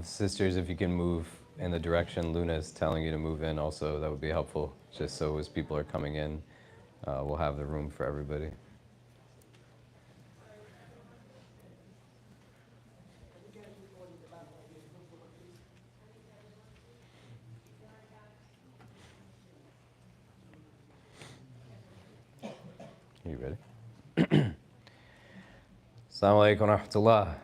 Sisters, if you can move in the direction Luna is telling you to move in also, that would be helpful, just so as people are coming in, we'll have the room for everybody. Are you ready? Assalamu alaikum wa rahmatullah.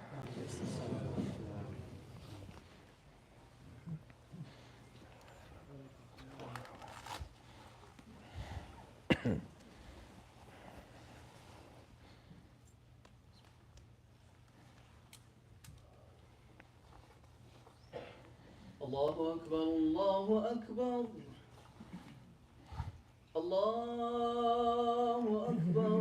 Allahu Akbar, Allahu Akbar. Allahu Akbar,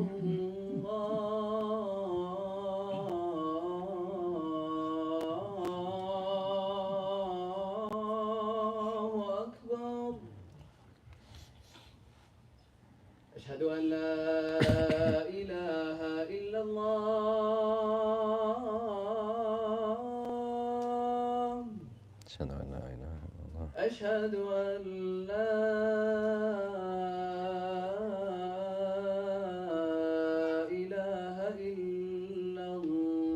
Allahu Akbar. Ashhadu an la ilaha illallah. أشهد أن لا إله إلا الله.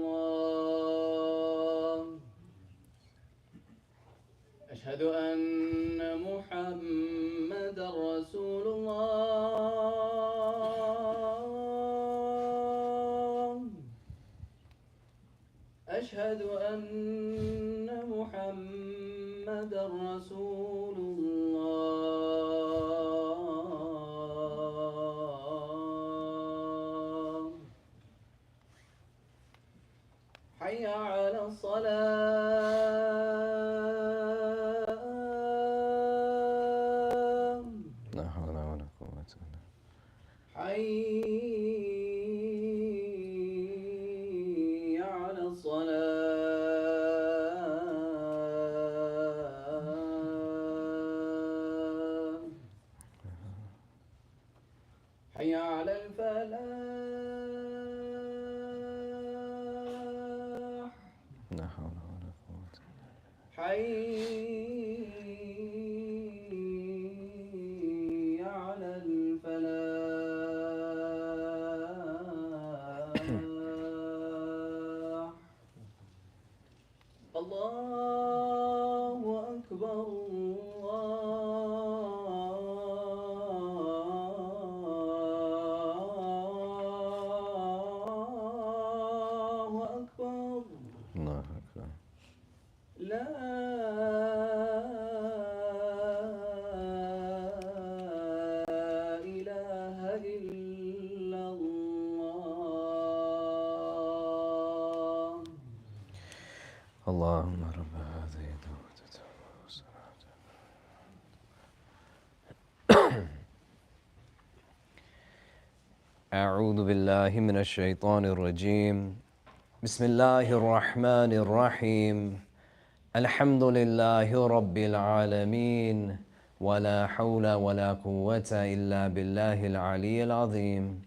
أشهد أن محمد رسول الله. أشهد أن محمد رسول الله. حي على الصلاة. لا حول ولا قوة إلا حي على الصلاة. حي على الفلاح. لا حول ولا قوة حي على الفلاح. الله أكبر، الله أكبر. الله أكبر. لا إله إلا الله. اللهم رب هذه الدعوة والصلاة. أعوذ بالله من الشيطان الرجيم. بسم الله الرحمن الرحيم. الحمد لله رب العالمين، ولا حول ولا قوة إلا بالله العلي العظيم،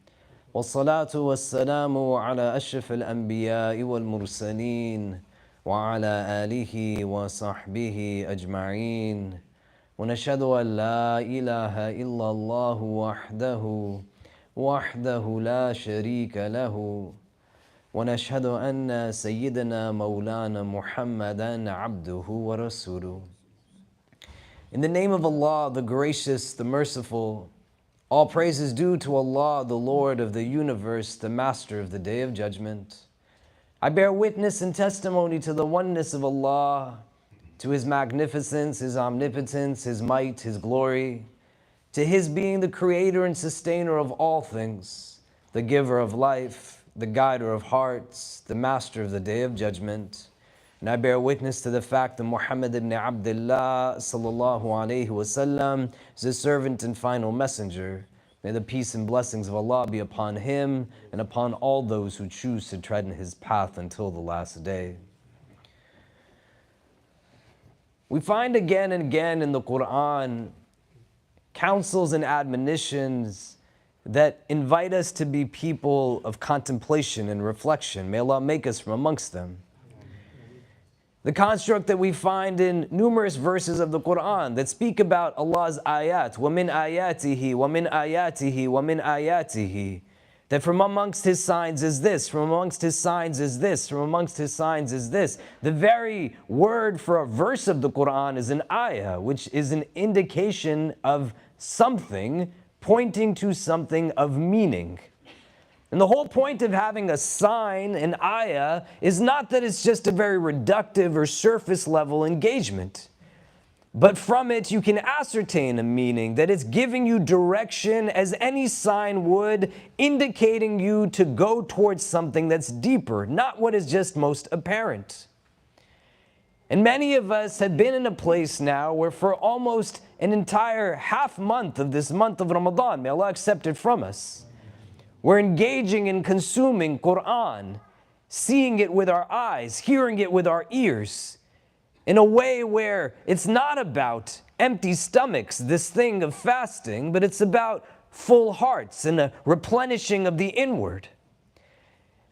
والصلاة والسلام على أشرف الأنبياء والمرسلين وعلى آله وصحبه أجمعين، ونشهد أن لا إله إلا الله وحده لا شريك له، ونشهد أن سيدنا مولانا محمدا عبده ورسوله. In the name of Allah, the gracious, the merciful, all praise is due to Allah, the Lord of the universe, the master of the day of judgment. I bear witness and testimony to the oneness of Allah, to His magnificence, His omnipotence, His might, His glory, to His being the creator and sustainer of all things, the giver of life, the guider of hearts, the master of the day of judgment. And I bear witness to the fact that Muhammad ibn Abdullah sallallahu alayhi wasallam is His servant and final messenger. May the peace and blessings of Allah be upon him and upon all those who choose to tread in his path until the last day. We find again and again in the Quran counsels and admonitions that invite us to be people of contemplation and reflection. May Allah make us from amongst them. The construct that we find in numerous verses of the Quran that speak about Allah's ayat, وَمِنْ آيَاتِهِ وَمِنْ آيَاتِهِ وَمِنْ آيَاتِهِ, that from amongst his signs is this, from amongst his signs is this, from amongst his signs is this. The very word for a verse of the Quran is an ayah, which is an indication of something, pointing to something of meaning. And the whole point of having a sign, an ayah, is not that it's just a very reductive or surface level engagement. But from it you can ascertain a meaning, that it's giving you direction as any sign would, indicating you to go towards something that's deeper, not what is just most apparent. And many of us have been in a place now where for almost an entire half month of this month of Ramadan, may Allah accept it from us, we're engaging in consuming Quran, seeing it with our eyes, hearing it with our ears, in a way where it's not about empty stomachs, this thing of fasting, but it's about full hearts and a replenishing of the inward.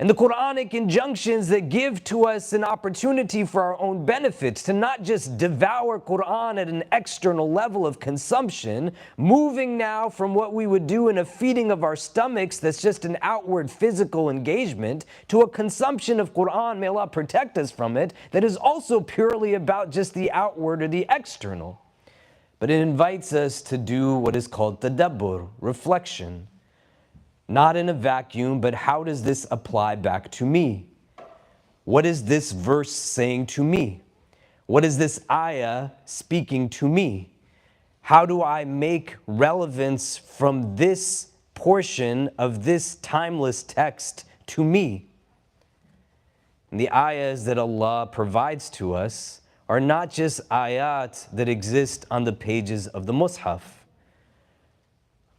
And the Quranic injunctions that give to us an opportunity for our own benefit, to not just devour Quran at an external level of consumption, moving now from what we would do in a feeding of our stomachs that's just an outward physical engagement, to a consumption of Quran, may Allah protect us from it, that is also purely about just the outward or the external. But it invites us to do what is called tadabbur, reflection. Not in a vacuum, but how does this apply back to me? What is this verse saying to me? What is this ayah speaking to me? How do I make relevance from this portion of this timeless text to me? And the ayahs that Allah provides to us are not just ayat that exist on the pages of the Mus'haf,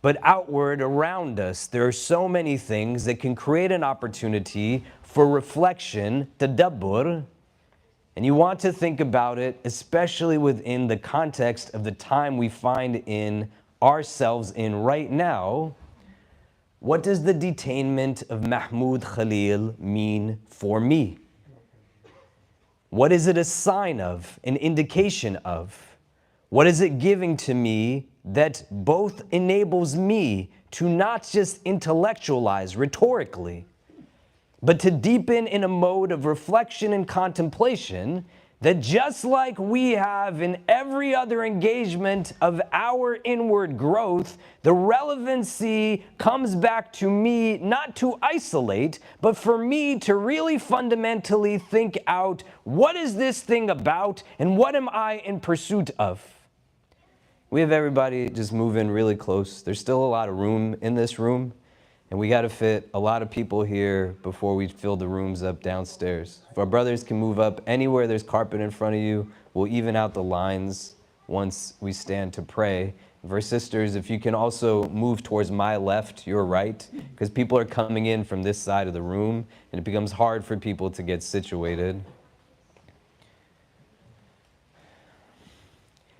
but outward around us. There are so many things that can create an opportunity for reflection, tadabbur, and you want to think about it, especially within the context of the time we find in ourselves in right now. What does the detainment of Mahmoud Khalil mean for me? What is it a sign of, an indication of? What is it giving to me that both enables me to not just intellectualize rhetorically, but to deepen in a mode of reflection and contemplation, that just like we have in every other engagement of our inward growth, the relevancy comes back to me not to isolate, but for me to really fundamentally think out, what is this thing about and what am I in pursuit of? We have everybody just move in really close. There's still a lot of room in this room, and we got to fit a lot of people here before we fill the rooms up downstairs. If our brothers can move up anywhere there's carpet in front of you, we'll even out the lines once we stand to pray. For our sisters, if you can also move towards my left, your right, because people are coming in from this side of the room, and it becomes hard for people to get situated.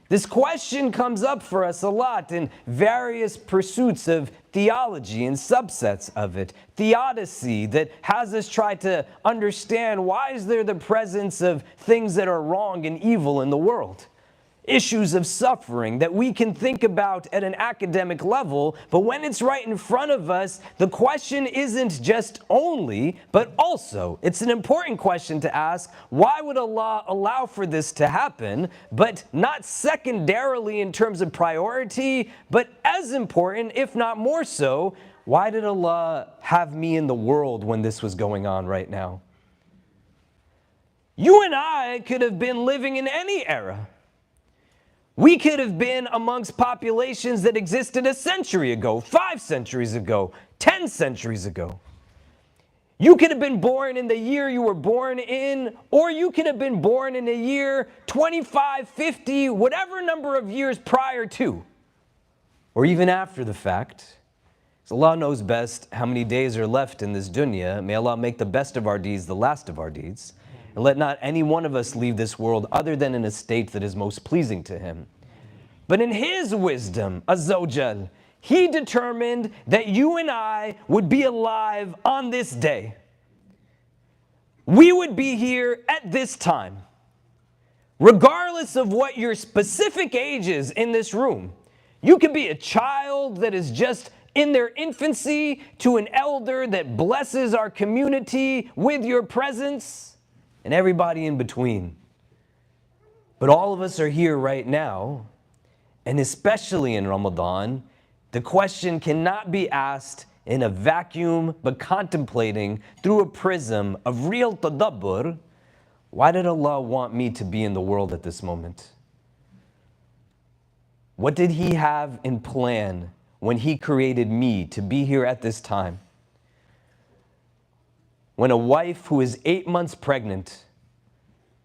This question comes up for us a lot in various pursuits of theology and subsets of it. Theodicy, that has us try to understand, why is there the presence of things that are wrong and evil in the world? Issues of suffering that we can think about at an academic level, but when it's right in front of us, the question isn't just only, but also. It's an important question to ask, why would Allah allow for this to happen? But not secondarily in terms of priority, but as important, if not more so, why did Allah have me in the world when this was going on right now? You and I could have been living in any era. We could have been amongst populations that existed a century ago, 5 centuries ago, 10 centuries ago. You could have been born in the year you were born in, or you could have been born in a year 25, 50, whatever number of years prior to, or even after the fact. So Allah knows best how many days are left in this dunya. May Allah make the best of our deeds the last of our deeds. And let not any one of us leave this world other than in a state that is most pleasing to Him. But in His wisdom, Azza wa Jal, He determined that you and I would be alive on this day. We would be here at this time. regardless of what your specific age is in this room. You could be a child that is just in their infancy to an elder that blesses our community with your presence, and everybody in between. But all of us are here right now, and especially in Ramadan, the question cannot be asked in a vacuum, but contemplating through a prism of real tadabbur. Why did Allah want me to be in the world at this moment? What did He have in plan when He created me to be here at this time? When a wife who is 8 months pregnant,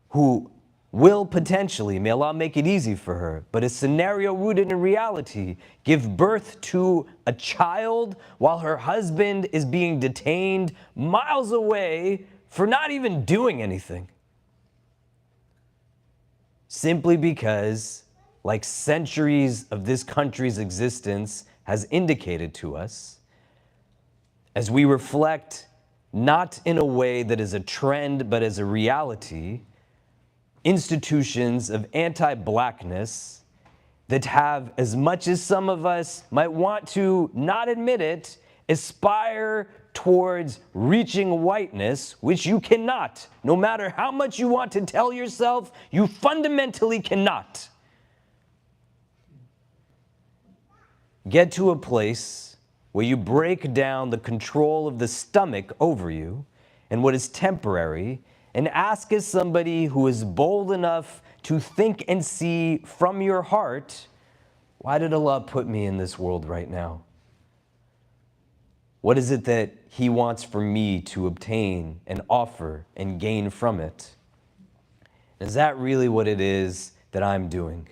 who will potentially, may Allah make it easy for her, but a scenario rooted in reality, give birth to a child while her husband is being detained miles away for not even doing anything. Simply because, like centuries of this country's existence has indicated to us, as we reflect not in a way that is a trend but as a reality, institutions of anti-blackness that have, as much as some of us might want to not admit it, aspire towards reaching whiteness, which you cannot. No matter how much you want to tell yourself, you fundamentally cannot. Get to a place where you break down the control of the stomach over you and what is temporary, and ask as somebody who is bold enough to think and see from your heart, why did Allah put me in this world right now? What is it that He wants for me to obtain and offer and gain from it? Is that really what it is that I'm doing?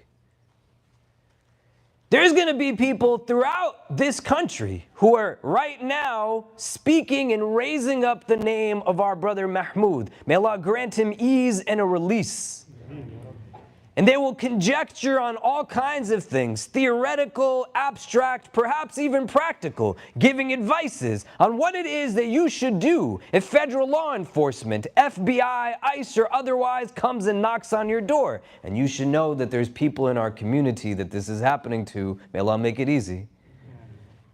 There's going to be people throughout this country who are right now speaking and raising up the name of our brother Mahmoud. May Allah grant him ease and a release. And they will conjecture on all kinds of things, theoretical, abstract, perhaps even practical, giving advices on what it is that you should do if federal law enforcement, FBI, ICE, or otherwise comes and knocks on your door. And you should know that there's people in our community that this is happening to. May Allah make it easy.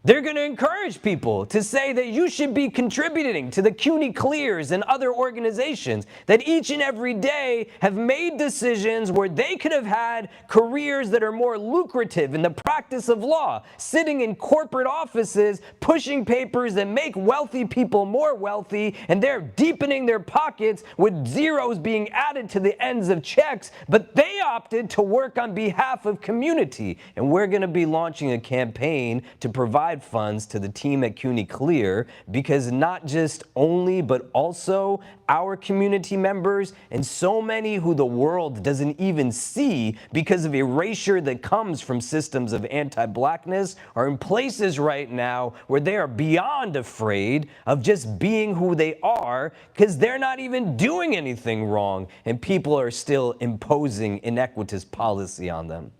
They're going to encourage people to say that you should be contributing to the CUNY Clears and other organizations that each and every day have made decisions where they could have had careers that are more lucrative in the practice of law, sitting in corporate offices, pushing papers that make wealthy people more wealthy, and they're deepening their pockets with zeros being added to the ends of checks, but they opted to work on behalf of community. And we're going to be launching a campaign to provide funds to the team at CUNY Clear, because not just only but also our community members and so many who the world doesn't even see because of erasure that comes from systems of anti-blackness are in places right now where they are beyond afraid of just being who they are because they're not even doing anything wrong, and people are still imposing iniquitous policy on them.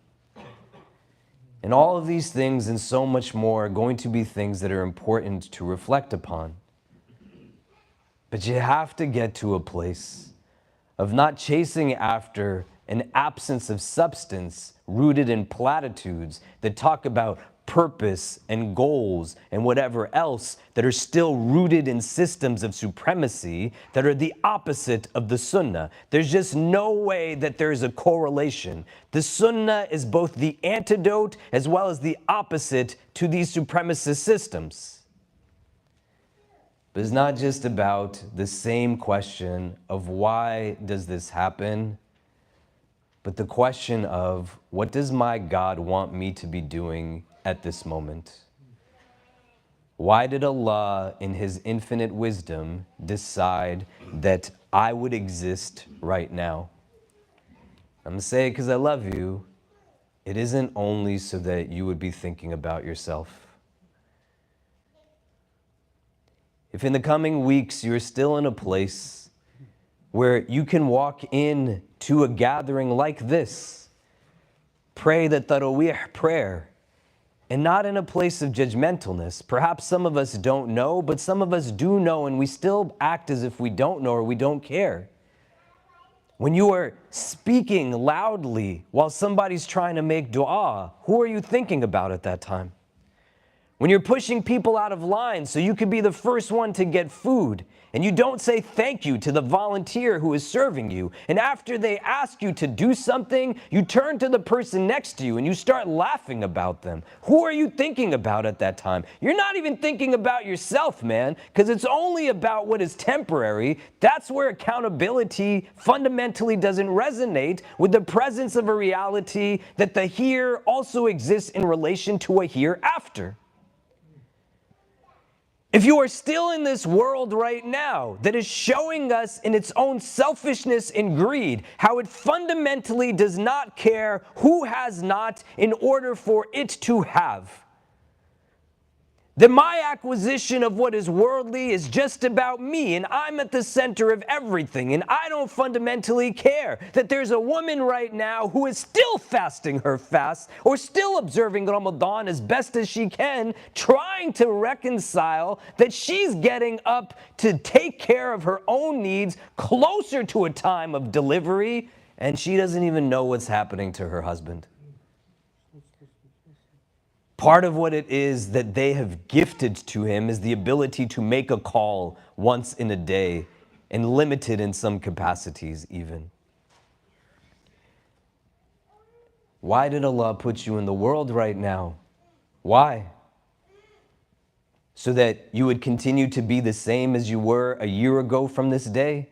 And all of these things and so much more are going to be things that are important to reflect upon. But you have to get to a place of not chasing after an absence of substance rooted in platitudes that talk about purpose and goals and whatever else that are still rooted in systems of supremacy that are the opposite of the Sunnah. There's just no way that there's a correlation. The Sunnah is both the antidote as well as the opposite to these supremacist systems. But it's not just about the same question of why does this happen, but the question of what does my God want me to be doing at this moment? Why did Allah, in His infinite wisdom, decide that I would exist right now? I'm going to say it because I love you. It isn't only so that you would be thinking about yourself. If in the coming weeks you're still in a place where you can walk in to a gathering like this, pray the Tarawih prayer, and not in a place of judgmentalness. Perhaps some of us don't know, but some of us do know, and we still act as if we don't know or we don't care. When you are speaking loudly while somebody's trying to make dua, who are you thinking about at that time? When you're pushing people out of line so you could be the first one to get food, and you don't say thank you to the volunteer who is serving you, and after they ask you to do something, you turn to the person next to you and you start laughing about them. Who are you thinking about at that time? You're not even thinking about yourself, man, because it's only about what is temporary. That's where accountability fundamentally doesn't resonate with the presence of a reality that the here also exists in relation to a hereafter. If you are still in this world right now that is showing us in its own selfishness and greed how it fundamentally does not care who has not in order for it to have, then my acquisition of what is worldly is just about me, and I'm at the center of everything, and I don't fundamentally care that there's a woman right now who is still fasting her fast or still observing Ramadan as best as she can, trying to reconcile that she's getting up to take care of her own needs closer to a time of delivery, and she doesn't even know what's happening to her husband. Part of what it is that they have gifted to him is the ability to make a call once in a day, and limited in some capacities even. Why did Allah put you in the world right now? Why? So that you would continue to be the same as you were a year ago from this day?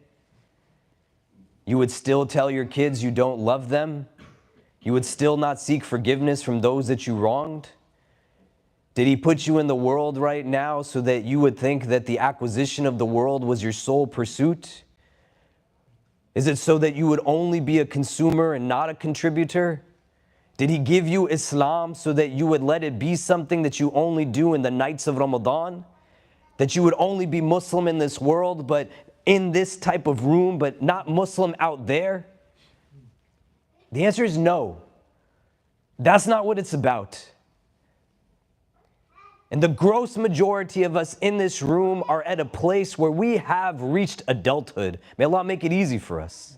You would still tell your kids you don't love them? You would still not seek forgiveness from those that you wronged? Did he put you in the world right now so that you would think that the acquisition of the world was your sole pursuit? Is it so that you would only be a consumer and not a contributor? Did he give you Islam so that you would let it be something that you only do in the nights of Ramadan? That you would only be Muslim in this world, but in this type of room, but not Muslim out there? The answer is no. That's not what it's about. And the gross majority of us in this room are at a place where we have reached adulthood. May Allah make it easy for us.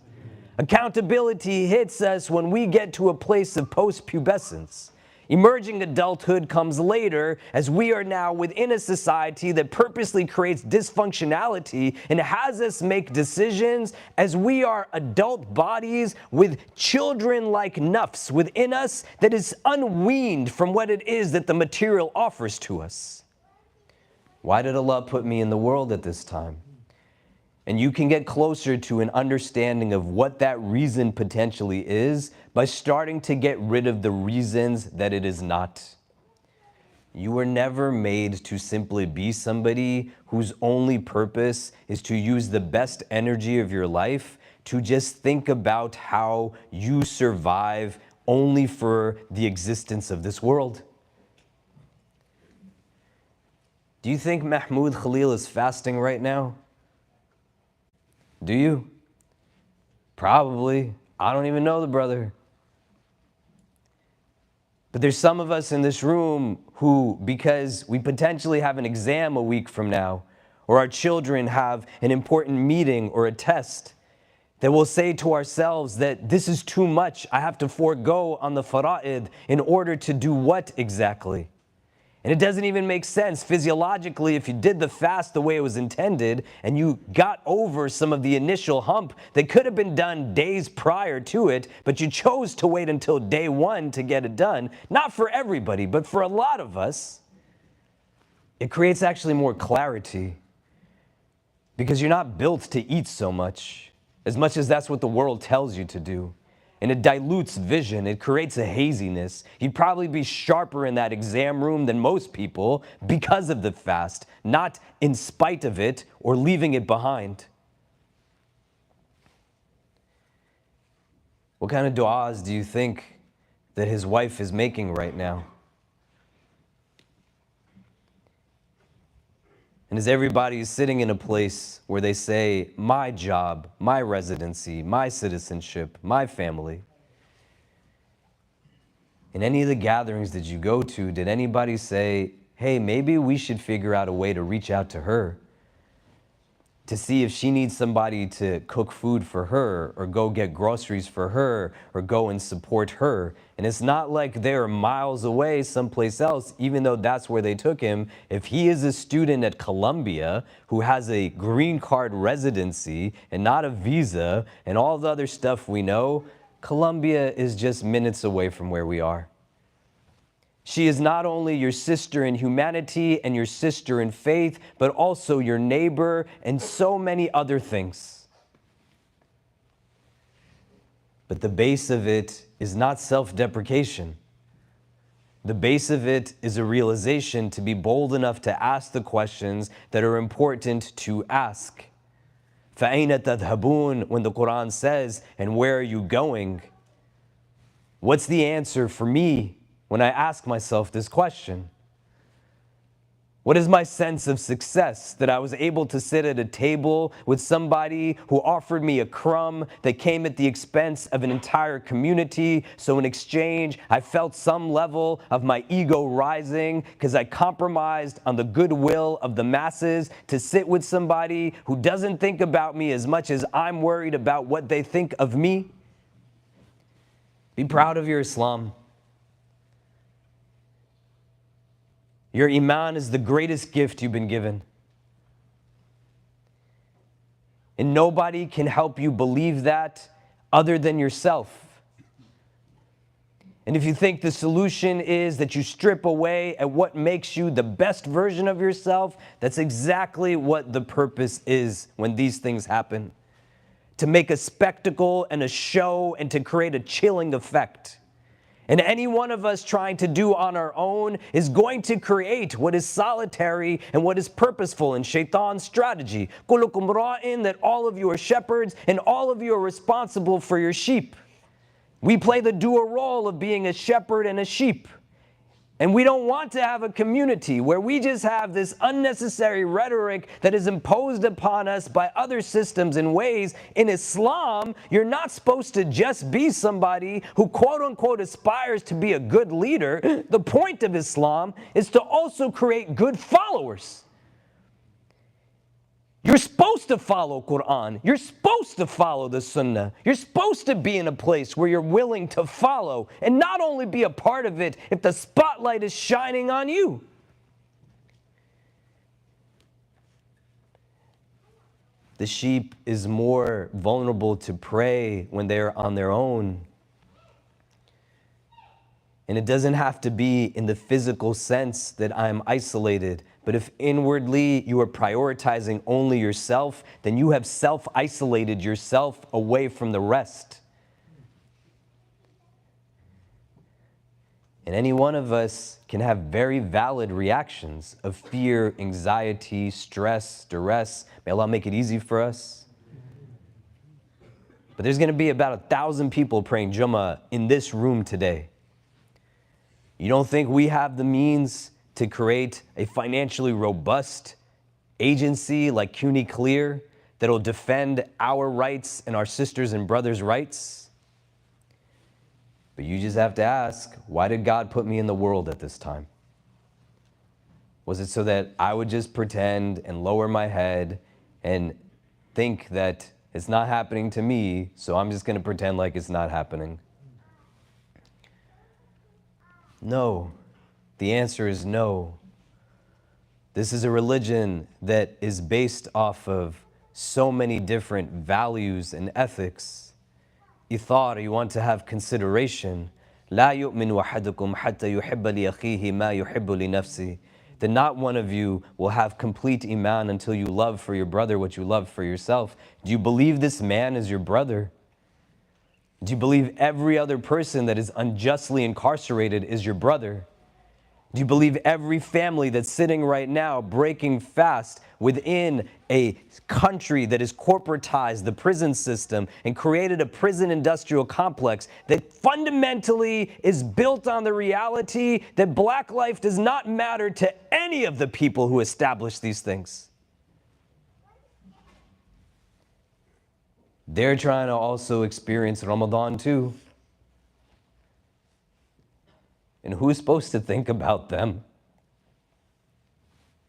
Accountability hits us when we get to a place of post-pubescence. Emerging adulthood comes later, as we are now within a society that purposely creates dysfunctionality and has us make decisions as we are adult bodies with children-like nafs within us that is unweaned from what it is that the material offers to us. Why did Allah put me in the world at this time? And you can get closer to an understanding of what that reason potentially is by starting to get rid of the reasons that it is not. You were never made to simply be somebody whose only purpose is to use the best energy of your life to just think about how you survive only for the existence of this world. Do you think Mahmoud Khalil is fasting right now? Do you? Probably. I don't even know the brother. But there's some of us in this room who, because we potentially have an exam a week from now, or our children have an important meeting or a test, that we'll say to ourselves that this is too much. I have to forego on the fara'id in order to do what exactly? And it doesn't even make sense physiologically if you did the fast the way it was intended and you got over some of the initial hump that could have been done days prior to it, but you chose to wait until day one to get it done. Not for everybody, but for a lot of us, it creates actually more clarity because you're not built to eat so much as that's what the world tells you to do. And it dilutes vision, it creates a haziness. You'd probably be sharper in that exam room than most people because of the fast, not in spite of it or leaving it behind. What kind of du'as do you think that his wife is making right now? And as everybody is sitting in a place where they say, my job, my residency, my citizenship, my family. In any of the gatherings that you go to, did anybody say, hey, maybe we should figure out a way to reach out to her? to see if she needs somebody to cook food for her or go get groceries for her or go and support her. And it's not like they're miles away someplace else, even though that's where they took him. If he is a student at Columbia who has a green card residency and not a visa and all the other stuff we know, Columbia is just minutes away from where we are. She is not only your sister in humanity and your sister in faith, but also your neighbor and so many other things. But the base of it is not self-deprecation. The base of it is a realization to be bold enough to ask the questions that are important to ask. فَأَيْنَ تَذْهَبُونَ, when the Quran says, and where are you going? What's the answer for me when I ask myself this question? What is my sense of success? That I was able to sit at a table with somebody who offered me a crumb that came at the expense of an entire community. So in exchange, I felt some level of my ego rising because I compromised on the goodwill of the masses to sit with somebody who doesn't think about me as much as I'm worried about what they think of me. Be proud of your Islam. Your iman is the greatest gift you've been given. And nobody can help you believe that other than yourself. And if you think the solution is that you strip away at what makes you the best version of yourself, that's exactly what the purpose is when these things happen. To make a spectacle and a show and to create a chilling effect. And any one of us trying to do on our own is going to create what is solitary and what is purposeful in Shaitan's strategy. Kulukum ra'in, that all of you are shepherds and all of you are responsible for your sheep. We play the dual role of being a shepherd and a sheep. And we don't want to have a community where we just have this unnecessary rhetoric that is imposed upon us by other systems and ways. In Islam, you're not supposed to just be somebody who quote unquote aspires to be a good leader. The point of Islam is to also create good followers. You're supposed to follow Quran. You're supposed to follow the Sunnah. You're supposed to be in a place where you're willing to follow and not only be a part of it if the spotlight is shining on you. The sheep is more vulnerable to prey when they're on their own. And it doesn't have to be in the physical sense that I'm isolated. But if inwardly you are prioritizing only yourself, then you have self-isolated yourself away from the rest. And any one of us can have very valid reactions of fear, anxiety, stress, duress. May Allah make it easy for us. But there's going to be about 1,000 people praying Jummah in this room today. You don't think we have the means to create a financially robust agency like CUNY Clear that will defend our rights and our sisters and brothers' rights? But you just have to ask, why did God put me in the world at this time? Was it so that I would just pretend and lower my head and think that it's not happening to me, so I'm just going to pretend like it's not happening? No. The answer is no. This is a religion that is based off of so many different values and ethics. Ithar, you want to have consideration. لا يؤمن أحدكم حتى يحب لأخيه ما يحب لنفسه. That not one of you will have complete iman until you love for your brother what you love for yourself. Do you believe this man is your brother? Do you believe every other person that is unjustly incarcerated is your brother? Do you believe every family that's sitting right now breaking fast within a country that has corporatized the prison system and created a prison industrial complex that fundamentally is built on the reality that black life does not matter to any of the people who established these things? They're trying to also experience Ramadan too. And who's supposed to think about them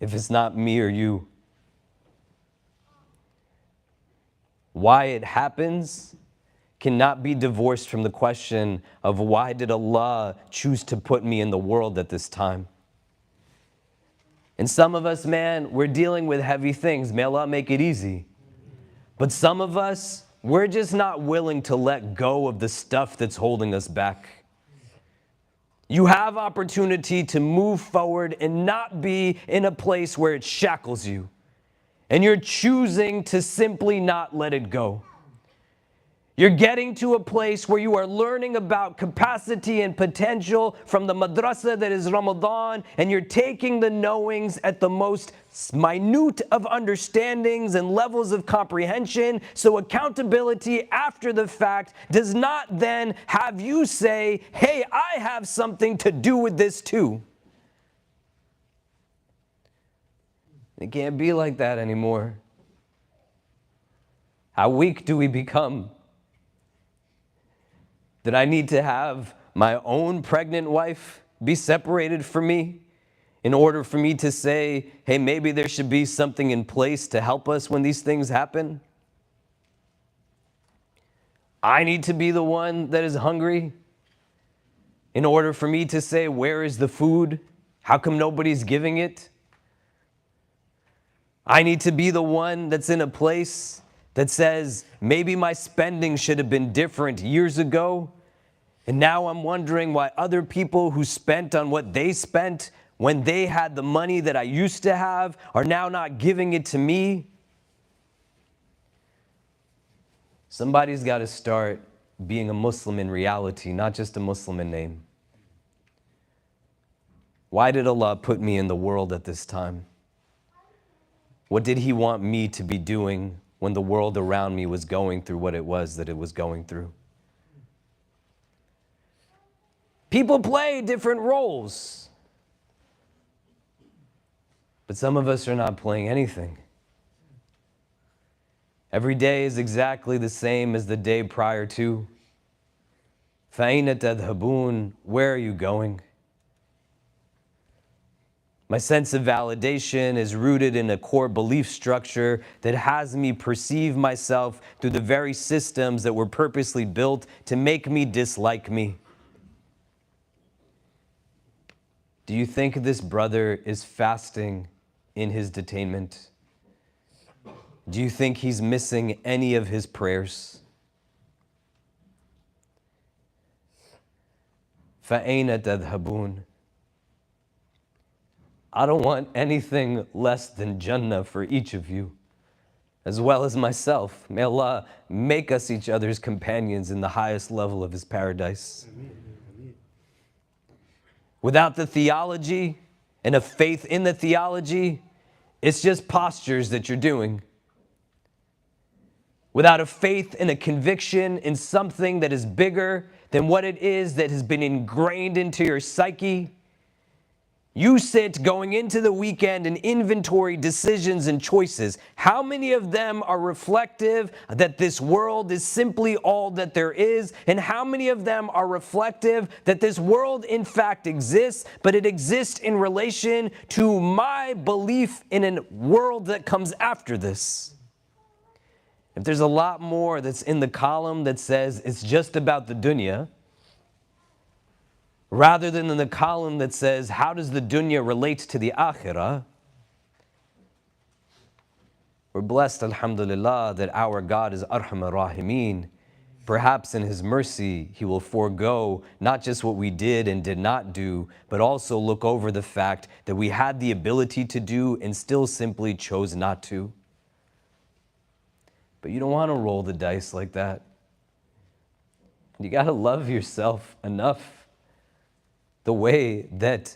if it's not me or you? why it happens cannot be divorced from the question of why did Allah choose to put me in the world at this time? And some of us, man, we're dealing with heavy things. May Allah make it easy. But some of us, we're just not willing to let go of the stuff that's holding us back. You have opportunity to move forward and not be in a place where it shackles you. And you're choosing to simply not let it go. You're getting to a place where you are learning about capacity and potential from the madrasa that is Ramadan, and you're taking the knowings at the most minute of understandings and levels of comprehension. So accountability after the fact does not then have you say, hey, I have something to do with this too. It can't be like that anymore. How weak do we become? That I need to have my own pregnant wife be separated from me in order for me to say, hey, maybe there should be something in place to help us when these things happen? I need to be the one that is hungry in order for me to say, where is the food? How come nobody's giving it? I need to be the one that's in a place that says, maybe my spending should have been different years ago, and now I'm wondering why other people who spent on what they spent when they had the money that I used to have are now not giving it to me. Somebody's got to start being a Muslim in reality, not just a Muslim in name. Why did Allah put me in the world at this time? What did He want me to be doing when the world around me was going through what it was that it was going through? People play different roles, but some of us are not playing anything. Every day is exactly the same as the day prior to. فَأَيْنَ تَذْهَبُونَ? Where are you going? My sense of validation is rooted in a core belief structure that has me perceive myself through the very systems that were purposely built to make me dislike me. Do you think this brother is fasting in his detainment? Do you think he's missing any of his prayers? فَأَيْنَ تَذْهَبُونَ? I don't want anything less than Jannah for each of you, as well as myself. May Allah make us each other's companions in the highest level of His paradise. Without the theology and a faith in the theology, it's just postures that you're doing. Without a faith and a conviction in something that is bigger than what it is that has been ingrained into your psyche, you sit going into the weekend and inventory decisions and choices. How many of them are reflective that this world is simply all that there is? And how many of them are reflective that this world in fact exists, but it exists in relation to my belief in a world that comes after this? If there's a lot more that's in the column that says it's just about the dunya, rather than in the column that says, how does the dunya relate to the akhirah? We're blessed, alhamdulillah, that our God is Arhamar Rahimeen. Perhaps in His mercy, He will forego not just what we did and did not do, but also look over the fact that we had the ability to do and still simply chose not to. But you don't want to roll the dice like that. You got to love yourself enough the way that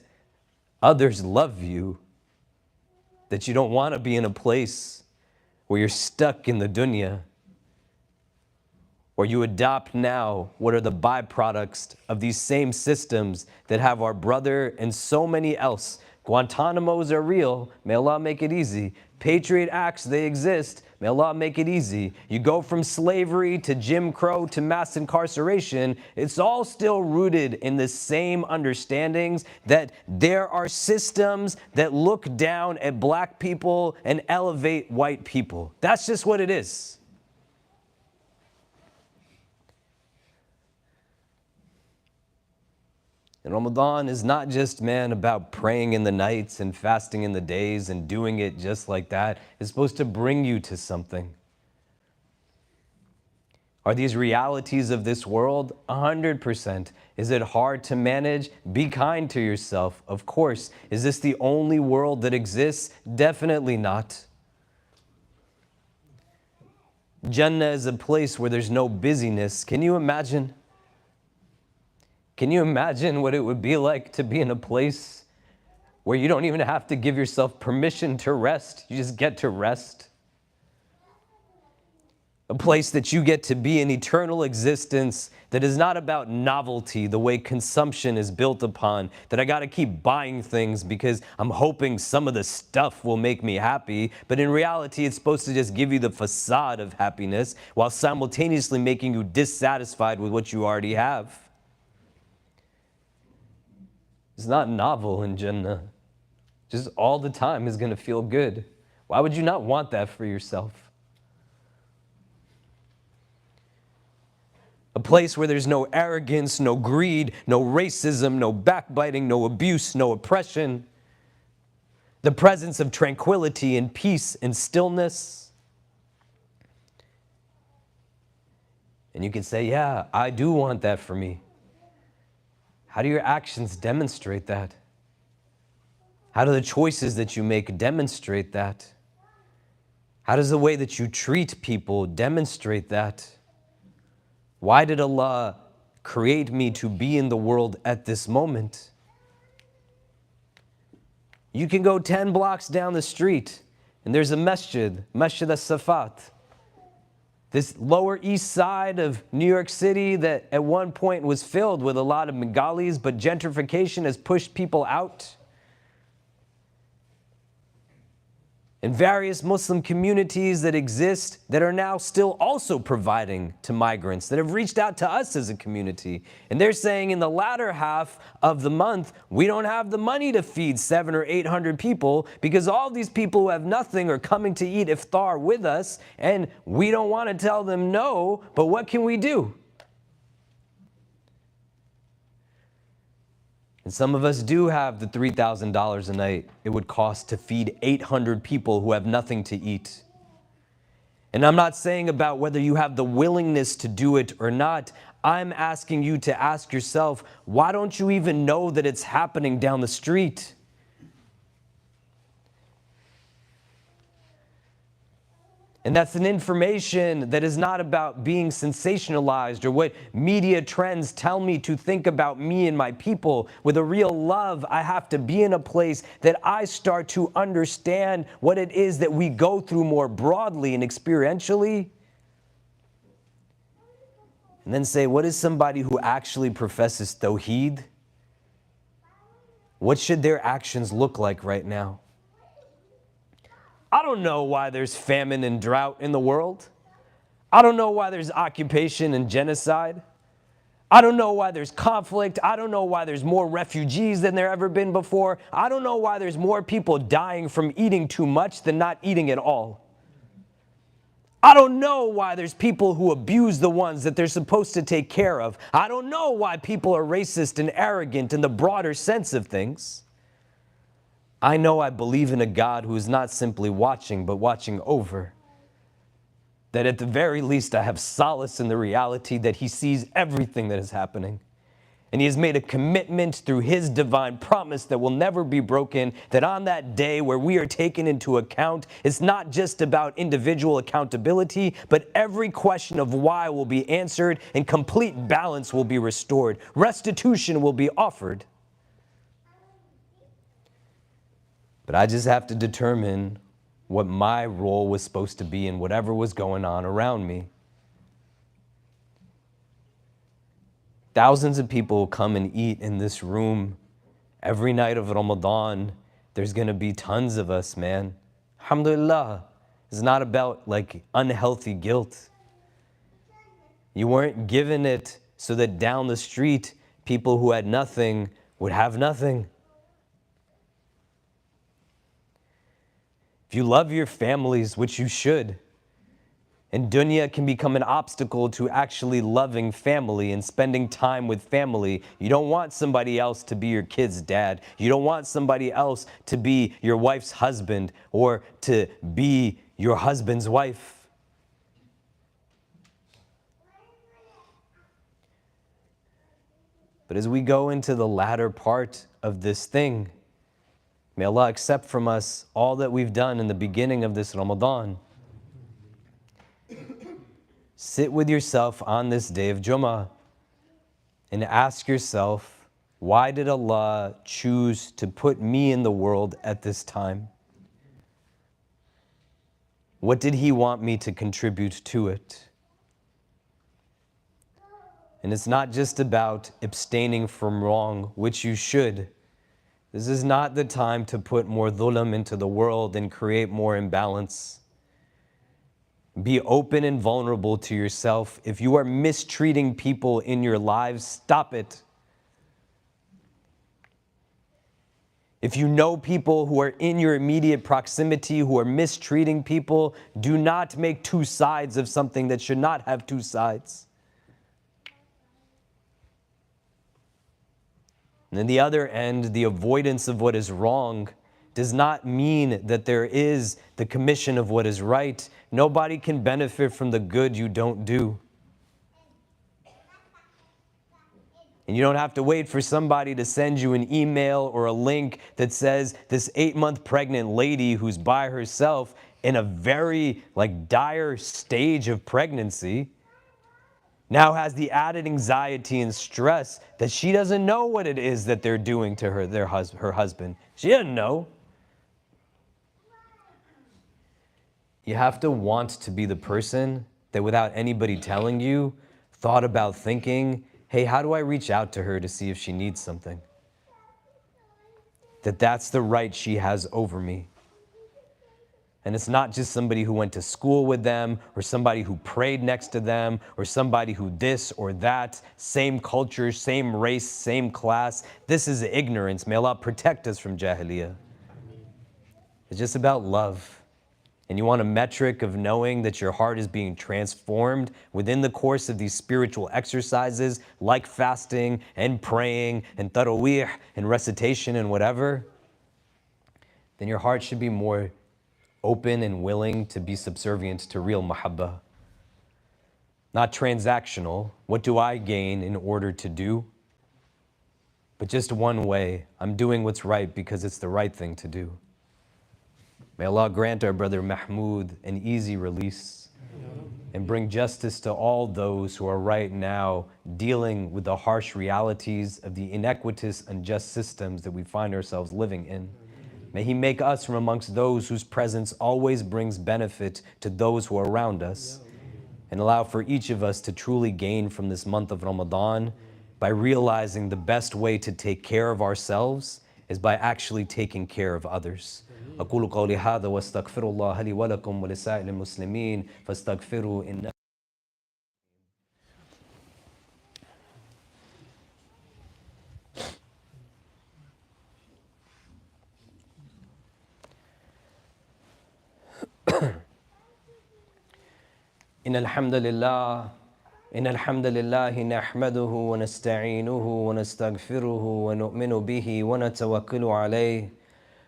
others love you, that you don't want to be in a place where you're stuck in the dunya, or you adopt now what are the byproducts of these same systems that have our brother and so many else. Guantanamos are real, may Allah make it easy. Patriot Acts, they exist, may Allah make it easy. You go from slavery to Jim Crow to mass incarceration, it's all still rooted in the same understandings that there are systems that look down at black people and elevate white people. That's just what it is. And Ramadan is not just, man, about praying in the nights and fasting in the days and doing it just like that. It's supposed to bring you to something. Are these realities of this world? 100%. Is it hard to manage? Be kind to yourself. Of course. Is this the only world that exists? Definitely not. Jannah is a place where there's no busyness. Can you imagine? Can you imagine what it would be like to be in a place where you don't even have to give yourself permission to rest? You just get to rest. A place that you get to be in eternal existence that is not about novelty, the way consumption is built upon, that I got to keep buying things because I'm hoping some of the stuff will make me happy. But in reality, it's supposed to just give you the facade of happiness while simultaneously making you dissatisfied with what you already have. It's not novel in Jannah. Just all the time is going to feel good. Why would you not want that for yourself? A place where there's no arrogance, no greed, no racism, no backbiting, no abuse, no oppression. The presence of tranquility and peace and stillness. And you can say, yeah, I do want that for me. How do your actions demonstrate that? How do the choices that you make demonstrate that? How does the way that you treat people demonstrate that? Why did Allah create me to be in the world at this moment? You can go 10 blocks down the street and there's a masjid, Masjid al-Safat. This Lower East Side of New York City that at one point was filled with a lot of Bengalis, but gentrification has pushed people out. And various Muslim communities that exist that are now still also providing to migrants that have reached out to us as a community. And they're saying in the latter half of the month, we don't have the money to feed 700 or 800 people because all these people who have nothing are coming to eat iftar with us and we don't want to tell them no, but what can we do? And some of us do have the $3,000 a night it would cost to feed 800 people who have nothing to eat. And I'm not saying about whether you have the willingness to do it or not. I'm asking you to ask yourself, why don't you even know that it's happening down the street? And that's an information that is not about being sensationalized or what media trends tell me to think about me and my people. With a real love, I have to be in a place that I start to understand what it is that we go through more broadly and experientially. And then say, what is somebody who actually professes Tawheed? What should their actions look like right now? I don't know why there's famine and drought in the world. I don't know why there's occupation and genocide. I don't know why there's conflict. I don't know why there's more refugees than there ever been before. I don't know why there's more people dying from eating too much than not eating at all. I don't know why there's people who abuse the ones that they're supposed to take care of. I don't know why people are racist and arrogant in the broader sense of things. I know I believe in a God who is not simply watching, but watching over. That at the very least I have solace in the reality that He sees everything that is happening. And He has made a commitment through His divine promise that will never be broken, that on that day where we are taken into account, it's not just about individual accountability, but every question of why will be answered and complete balance will be restored. Restitution will be offered. But I just have to determine what my role was supposed to be in whatever was going on around me. Thousands of people come and eat in this room every night of Ramadan. There's going to be tons of us, man. Alhamdulillah. It's not about like unhealthy guilt. You weren't given it so that down the street, people who had nothing would have nothing. If you love your families, which you should, And dunya can become an obstacle to actually loving family and spending time with family. You don't want somebody else to be your kid's dad. You don't want somebody else to be your wife's husband or to be your husband's wife. But as we go into the latter part of this thing, may Allah accept from us all that we've done in the beginning of this Ramadan. Sit with yourself on this day of Jummah and ask yourself, why did Allah choose to put me in the world at this time? What did He want me to contribute to it? And it's not just about abstaining from wrong, which you should. This is not the time to put more dhulam into the world and create more imbalance. Be open and vulnerable to yourself. If you are mistreating people in your lives, stop it. If you know people who are in your immediate proximity who are mistreating people, do not make two sides of something that should not have two sides. And on the other end, the avoidance of what is wrong does not mean that there is the commission of what is right. Nobody can benefit from the good you don't do. And you don't have to wait for somebody to send you an email or a link that says this 8-month pregnant lady who's by herself in a very dire stage of pregnancy now has the added anxiety and stress that she doesn't know what it is that they're doing to her husband. She doesn't know. You have to want to be the person that without anybody telling you, thought about thinking, hey, how do I reach out to her to see if she needs something? That's the right she has over me. And it's not just somebody who went to school with them or somebody who prayed next to them or somebody who this or that, same culture, same race, same class. This is ignorance. May Allah protect us from jahiliyyah. It's just about love. And you want a metric of knowing that your heart is being transformed within the course of these spiritual exercises like fasting and praying and taraweeh and recitation and whatever, then your heart should be more open and willing to be subservient to real mahabbah. Not transactional, what do I gain in order to do? But just one way, I'm doing what's right because it's the right thing to do. May Allah grant our brother Mahmoud an easy release and bring justice to all those who are right now dealing with the harsh realities of the inequitous, unjust systems that we find ourselves living in. May He make us from amongst those whose presence always brings benefit to those who are around us, and allow for each of us to truly gain from this month of Ramadan by realizing the best way to take care of ourselves is by actually taking care of others. أقول قولي هذا واستغفر الله لي ولكم ولسائر المسلمين فاستغفروا إنه إن الحمد لله نحمده ونستعينه ونستغفره ونؤمن به ونتوكل عليه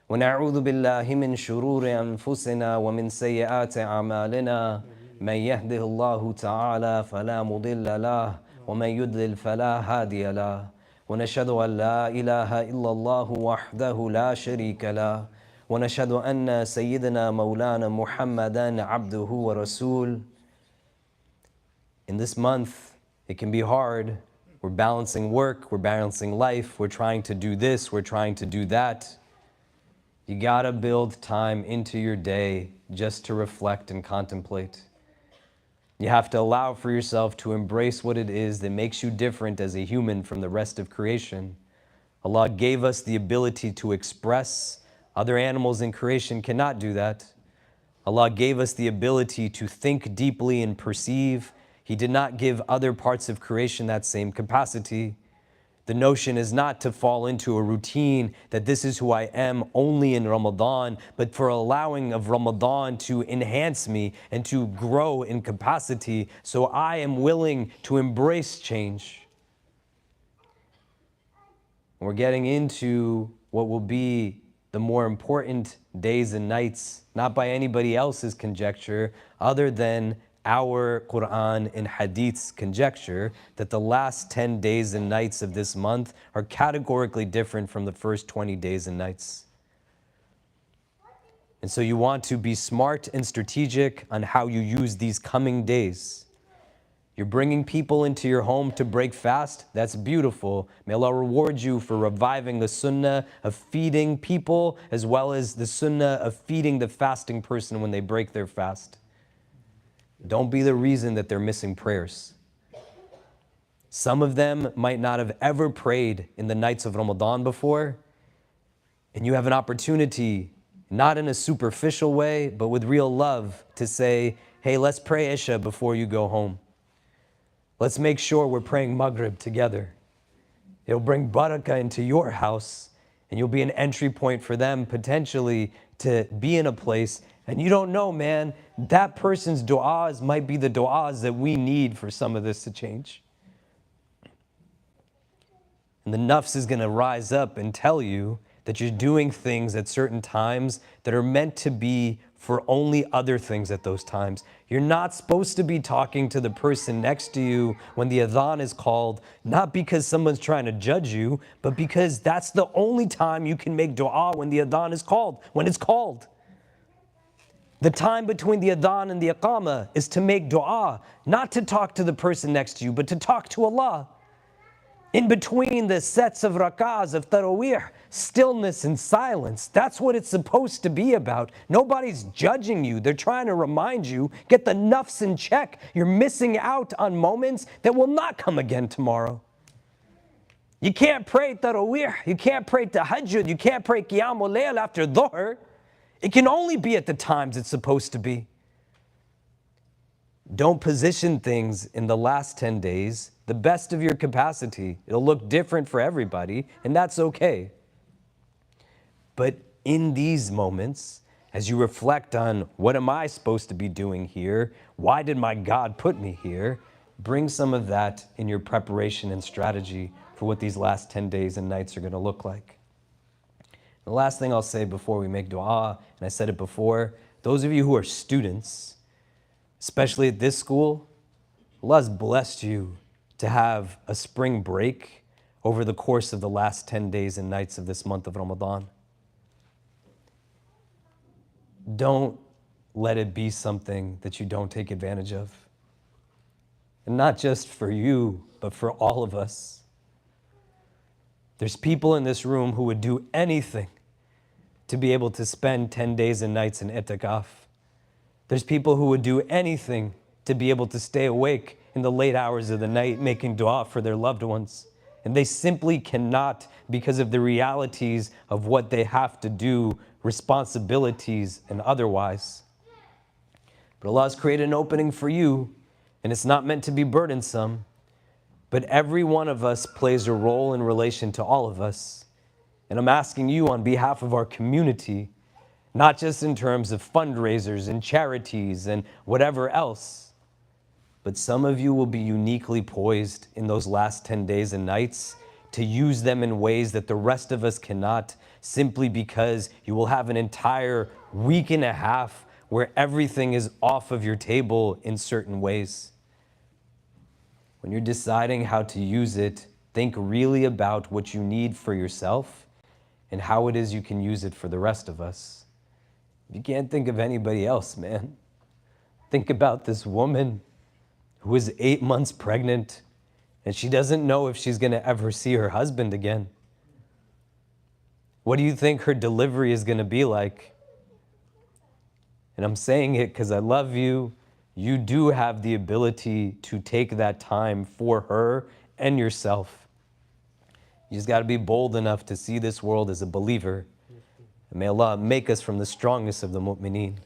ونعوذ بالله من شرور أنفسنا ومن سيئات أعمالنا من يهده الله تعالى فلا مضل له ومن يضلل فلا هادي له ونشهد أن لا إله إلا الله وحده لا شريك له ونشهد أن سيدنا مولانا محمدا عبده ورسوله. In this month, it can be hard. We're balancing work, we're balancing life, we're trying to do this, we're trying to do that. You gotta build time into your day just to reflect and contemplate. You have to allow for yourself to embrace what it is that makes you different as a human from the rest of creation. Allah gave us the ability to express. Other animals in creation cannot do that. Allah gave us the ability to think deeply and perceive. He did not give other parts of creation that same capacity. The notion is not to fall into a routine that this is who I am only in Ramadan, but for allowing of Ramadan to enhance me and to grow in capacity, so I am willing to embrace change. We're getting into what will be the more important days and nights, not by anybody else's conjecture, other than our Quran and Hadith's conjecture, that the last 10 days and nights of this month are categorically different from the first 20 days and nights. And so you want to be smart and strategic on how you use these coming days. You're bringing people into your home to break fast. That's beautiful. May Allah reward you for reviving the sunnah of feeding people, as well as the sunnah of feeding the fasting person when they break their fast. Don't be the reason that they're missing prayers. Some of them might not have ever prayed in the nights of Ramadan before, and you have an opportunity, not in a superficial way, but with real love, to say, hey, let's pray Isha before you go home. Let's make sure we're praying Maghrib together. It'll bring barakah into your house, and you'll be an entry point for them potentially to be in a place. And you don't know, man, that person's du'as might be the du'as that we need for some of this to change. And the nafs is going to rise up and tell you that you're doing things at certain times that are meant to be for only other things at those times. You're not supposed to be talking to the person next to you when the adhan is called, not because someone's trying to judge you, but because that's the only time you can make dua when the adhan is called, when it's called. The time between the adhan and the iqamah is to make dua, not to talk to the person next to you, but to talk to Allah. In between the sets of rak'ahs of tarawih, stillness and silence. That's what it's supposed to be about. Nobody's judging you. They're trying to remind you, get the nafs in check. You're missing out on moments that will not come again tomorrow. You can't pray tarawih. You can't pray tahajjud. You can't pray qiyamul layl after dhuhr. It can only be at the times it's supposed to be. Don't position things in the last 10 days the best of your capacity. It'll look different for everybody, and that's okay. But in these moments, as you reflect on what am I supposed to be doing here? Why did my God put me here? Bring some of that in your preparation and strategy for what these last 10 days and nights are going to look like. The last thing I'll say before we make dua, and I said it before, those of you who are students, especially at this school, Allah's blessed you to have a spring break over the course of the last 10 days and nights of this month of Ramadan. Don't let it be something that you don't take advantage of. And not just for you, but for all of us. There's people in this room who would do anything to be able to spend 10 days and nights in itikaf. There's people who would do anything to be able to stay awake in the late hours of the night making dua for their loved ones. And they simply cannot because of the realities of what they have to do, responsibilities and otherwise. But Allah has created an opening for you, and it's not meant to be burdensome. But every one of us plays a role in relation to all of us. And I'm asking you on behalf of our community, not just in terms of fundraisers and charities and whatever else, but some of you will be uniquely poised in those last 10 days and nights to use them in ways that the rest of us cannot, simply because you will have an entire week and a half where everything is off of your table in certain ways. When you're deciding how to use it, think really about what you need for yourself and how it is you can use it for the rest of us. You can't think of anybody else, man. Think about this woman who is 8 months pregnant and she doesn't know if she's going to ever see her husband again. What do you think her delivery is going to be like? And I'm saying it because I love you. You do have the ability to take that time for her and yourself. You just got to be bold enough to see this world as a believer. And may Allah make us from the strongest of the mu'mineen.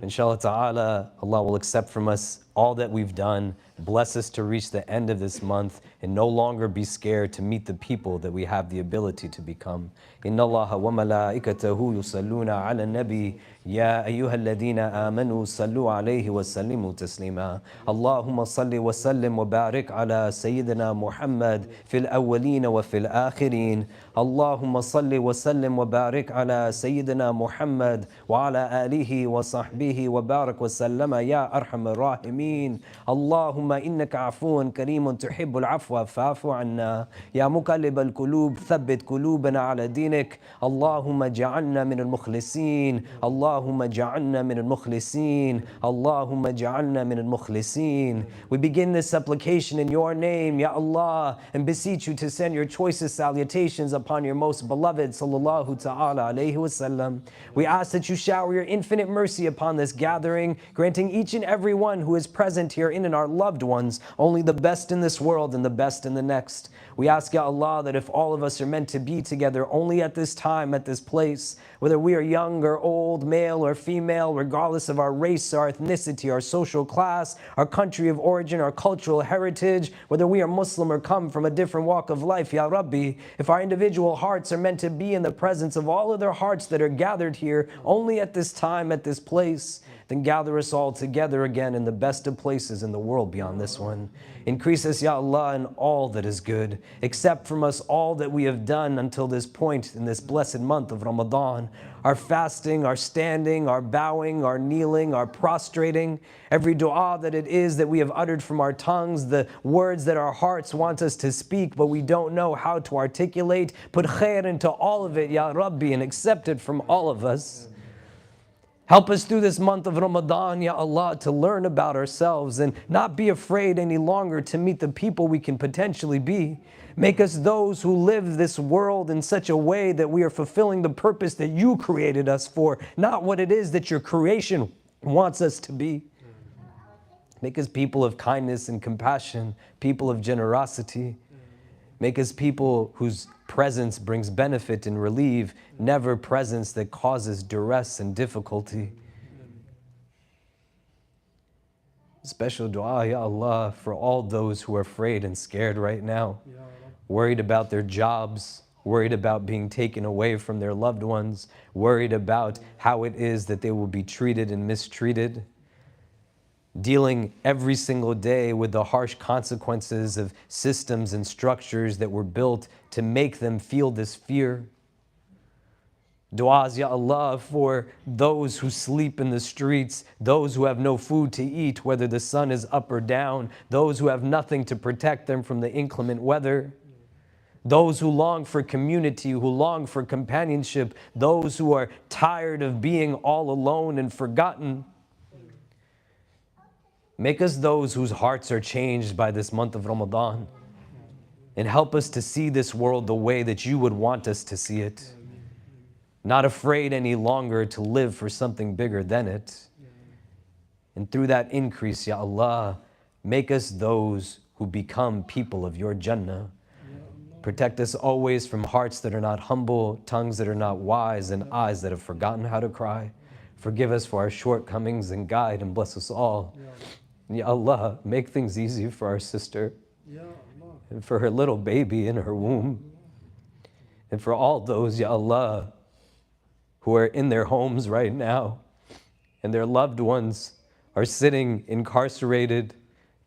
Inshallah ta'ala, Allah will accept from us all that we've done. Bless us to reach the end of this month and no longer be scared to meet the people that we have the ability to become. Inna Allaha wa malaikatahu yusalluna ala nabi ya ayyuhal ladina amanu sallu alayhi wa sallimu taslima. Allahumma salli wa sallim wa barik ala Sayyidina Muhammad fil awwalin wa fil akhirin. Allahumma salli wa sallim wa barik ala Sayyidina Muhammad wa ala alihi wa sahbihi wa barik wa sallama ya arhamar rahimin. Allahumma innaka afuun kareemun tuhibbul afwa fa'fu anna. Ya muqallib al-qulub thabbit qulubana ala dinik. Allahumma ja'alna min al-mukhlisin. Allahumma ja'alna min al-mukhlisin. Allahumma ja'alna min al-mukhlisin. We begin this supplication in your name, Ya Allah, and beseech you to send your choicest salutations upon your most beloved sallallahu ta'ala alayhi wasallam. We ask that you shower your infinite mercy upon this gathering, granting each and every one who is present here in and our loved ones only the best in this world and the best in the next. We ask, Ya Allah, that if all of us are meant to be together only at this time, at this place, whether we are young or old, male or female, regardless of our race, our ethnicity, our social class, our country of origin, our cultural heritage, whether we are Muslim or come from a different walk of life, Ya Rabbi, if our individual hearts are meant to be in the presence of all other hearts that are gathered here only at this time, at this place, then gather us all together again in the best of places in the world beyond this one. Increase us, Ya Allah, in all that is good. Accept from us all that we have done until this point in this blessed month of Ramadan. Our fasting, our standing, our bowing, our kneeling, our prostrating, every dua that it is that we have uttered from our tongues, the words that our hearts want us to speak, but we don't know how to articulate. Put khair into all of it, Ya Rabbi, and accept it from all of us. Help us through this month of Ramadan, Ya Allah, to learn about ourselves and not be afraid any longer to meet the people we can potentially be. Make us those who live this world in such a way that we are fulfilling the purpose that you created us for, not what it is that your creation wants us to be. Make us people of kindness and compassion, people of generosity. Make us people whose presence brings benefit and relief, never presence that causes duress and difficulty. Special dua, Ya Allah, for all those who are afraid and scared right now, worried about their jobs, worried about being taken away from their loved ones, worried about how it is that they will be treated and mistreated, dealing every single day with the harsh consequences of systems and structures that were built to make them feel this fear. Du'as, Ya Allah, for those who sleep in the streets, those who have no food to eat, whether the sun is up or down, those who have nothing to protect them from the inclement weather, those who long for community, who long for companionship, those who are tired of being all alone and forgotten. Make us those whose hearts are changed by this month of Ramadan, and help us to see this world the way that you would want us to see it. Not afraid any longer to live for something bigger than it. And through that increase, Ya Allah, make us those who become people of your Jannah. Protect us always from hearts that are not humble, tongues that are not wise, and eyes that have forgotten how to cry. Forgive us for our shortcomings and guide and bless us all. Ya Allah, make things easy for our sister and for her little baby in her womb. And for all those, Ya Allah, who are in their homes right now and their loved ones are sitting incarcerated,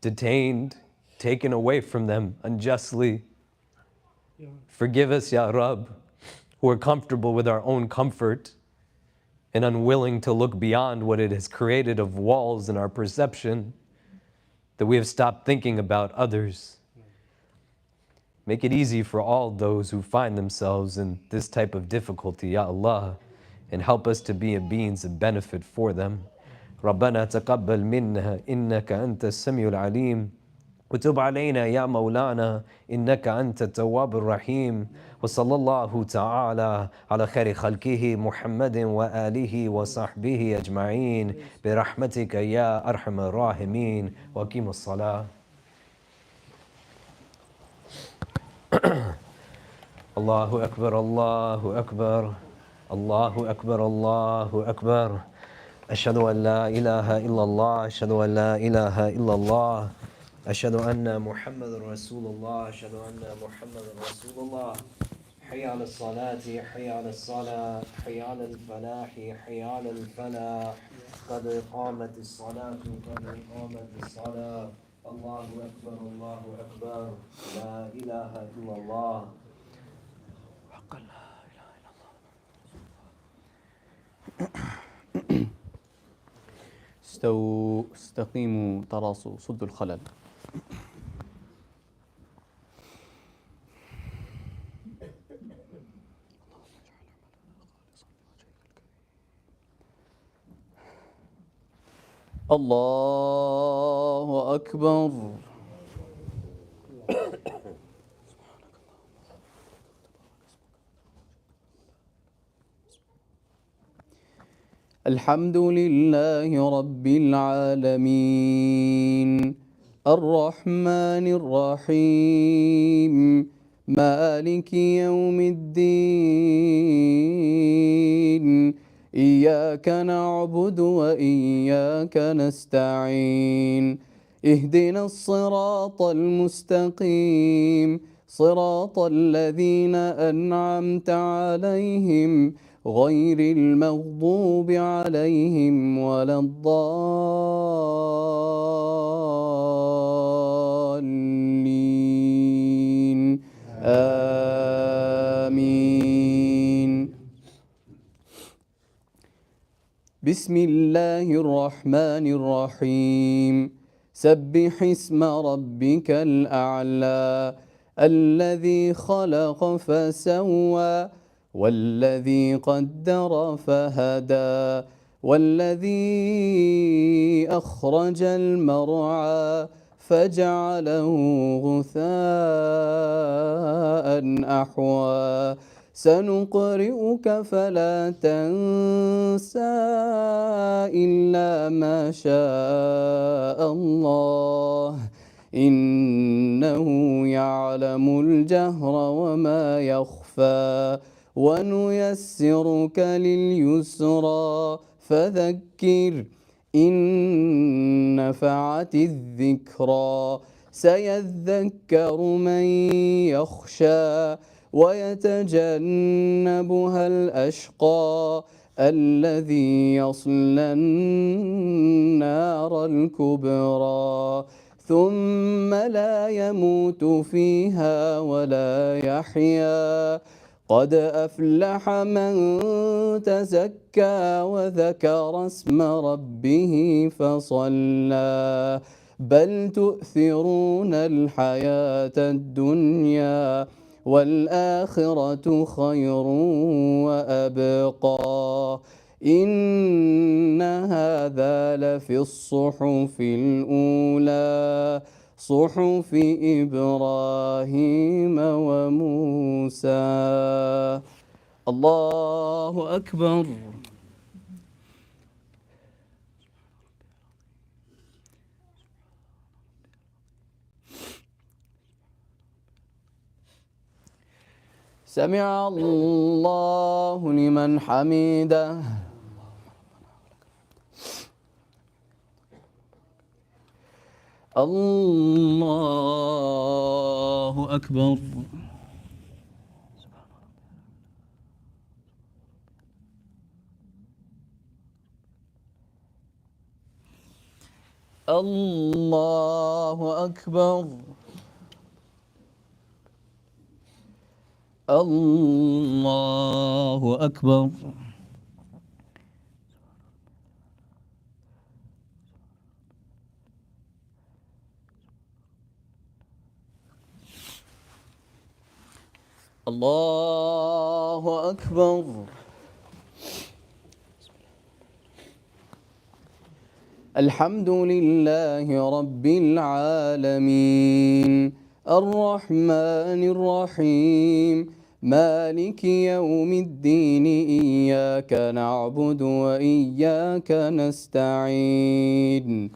detained, taken away from them unjustly. Forgive us, Ya Rab, who are comfortable with our own comfort and unwilling to look beyond what it has created of walls in our perception, that we have stopped thinking about others. Make it easy for all those who find themselves in this type of difficulty, Ya Allah, and help us to be a means of benefit for them. ربنا تقبل منا إنك أنت السميع العليم وتب علينا يا مولانا إنك أنت التواب الرحيم وصلى الله تعالى على خير خلقه محمد وآله وصحبه أجمعين برحمتك يا أرحم الراحمين وأقيموا الصلاة. الله أكبر الله أكبر الله أكبر الله أكبر أشهد أن لا إله إلا الله أشهد أن لا إله إلا الله أشهد أن محمد رسول الله أشهد أن محمد رسول الله حي على الصلاة حي على الصلاة حي على الفلاح حي على الفلاح قد قامت الصلاة قد قامت الصلاة الله أكبر الله أكبر لا إله إلا الله حق لا إله إلا الله. استووا استقيموا تراصوا صدوا الخلل. الله أكبر. الحمد لله رب العالمين الرحمن الرحيم مالك يوم الدين إياك نعبد وإياك نستعين اهدنا الصراط المستقيم صراط الذين أنعمت عليهم غير المغضوب عليهم ولا الضالين آمين. بسم الله الرحمن الرحيم سبح اسم ربك الأعلى الذي خلق فسوى والذي قدر فهدى والذي أخرج المرعى فجعله غثاء أحوى سنقرئك فلا تنسى إلا ما شاء الله إنه يعلم الجهر وما يخفى ونيسرك لليسرى فذكر إن نفعت الذكرى سيذكر من يخشى ويتجنبها الأشقى الذي يصلى النار الكبرى ثم لا يموت فيها ولا يحيا قد أفلح من تزكى وذكر اسم ربه فصلى بل تؤثرون الحياة الدنيا والآخرة خير وأبقى إن هذا لفي الصحف الأولى صحف إبراهيم وموسى. الله أكبر. سمع الله لمن حمده. الله أكبر. الله أكبر. الله أكبر. الله أكبر. الحمد لله رب العالمين الرحمن الرحيم مالك يوم الدين إياك نعبد وإياك نستعين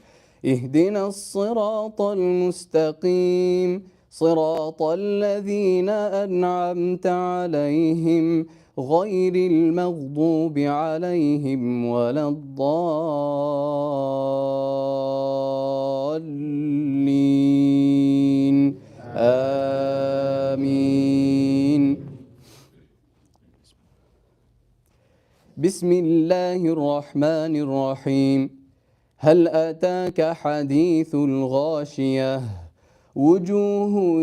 اهدنا الصراط المستقيم صراط الذين أنعمت عليهم غير المغضوب عليهم ولا الضالين آمين. بسم الله الرحمن الرحيم. هل أتاك حديث الغاشية وجوه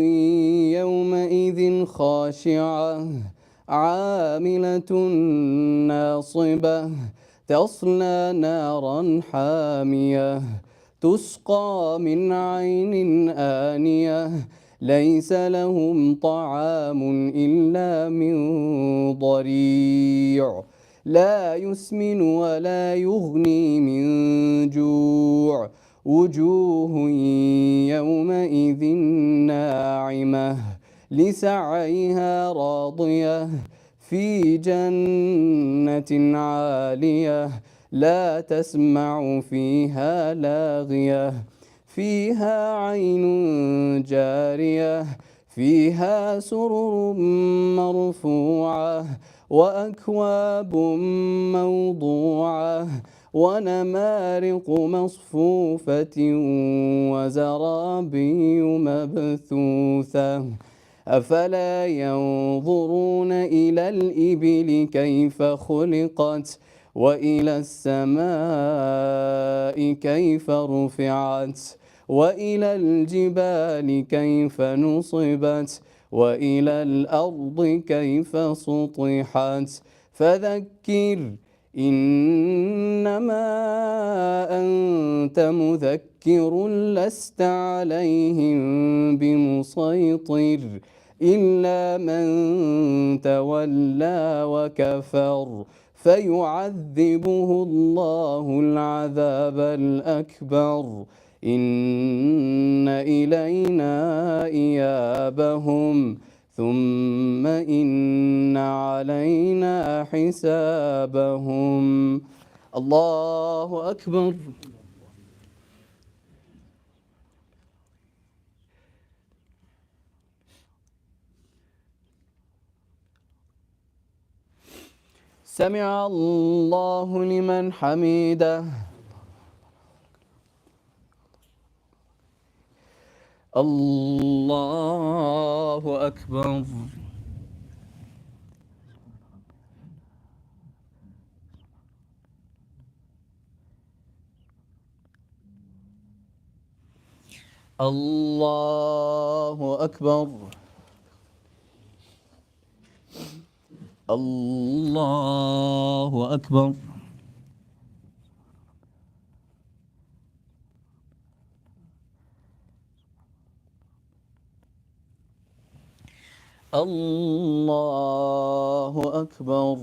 يومئذ خاشعة عاملة ناصبة تصلى نارا حامية تسقى من عين آنية ليس لهم طعام إلا من ضريع لا يسمن ولا يغني من جوع وجوه يومئذ ناعمة لسعيها راضية في جنة عالية لا تسمع فيها لاغية فيها عين جارية فيها سرر مرفوعة وأكواب موضوعة ونمارق مصفوفة وزرابي مبثوثة أفلا ينظرون إلى الإبل كيف خلقت وإلى السماء كيف رفعت وإلى الجبال كيف نصبت وإلى الأرض كيف سطحت فذكر إنما أنت مذكر لست عليهم بمسيطر إلا من تولى وكفر فيعذبه الله العذاب الأكبر إن إلينا إيابهم ثم إن علينا حسابهم. الله أكبر. سمع الله لمن حمده. الله أكبر. الله أكبر. الله أكبر. الله أكبر.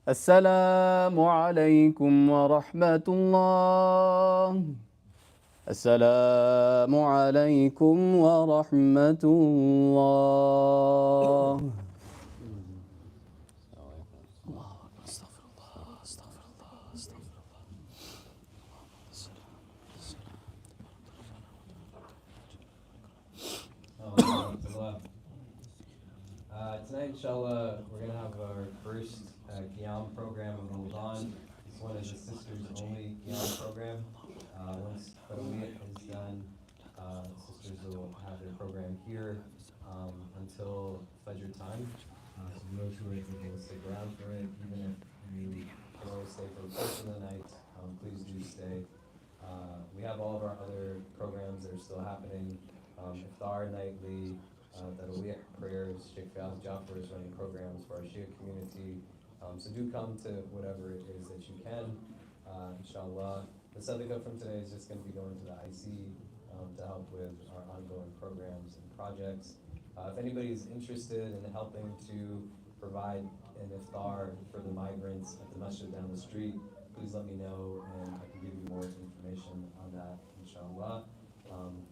السلام عليكم ورحمة الله. السلام عليكم ورحمة الله. استغفر الله استغفر الله استغفر الله. Tonight, inshallah, we're going to have our first Qiyam program of Ramadan. This one is a sisters-only Qiyam program. Once Tarawih is done, sisters will have their program here until Fajr time. So those who are able to stick around for it, even if you can only stay for a portion of the night, please do stay. We have all of our other programs that are still happening iftar nightly, tarawih prayers. Sheikh Fiyaz Jafar is running programs for our Shia community. So do come to whatever it is that you can, inshallah. The sadaqah from today is just going to be going to the IC to help with our ongoing programs and projects. If anybody is interested in helping to provide an iftar for the migrants at the masjid down the street, please let me know and I can give you more information on that, inshallah.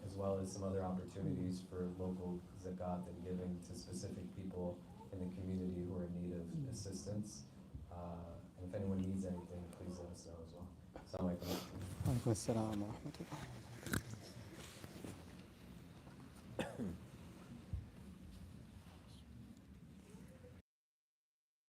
As well as some other opportunities for local zakat and giving to specific people in the community who are in need of assistance. And if anyone needs anything, please let us know as well. Assalamu alaikum. Wa alaikum assalam wa rahmatullah.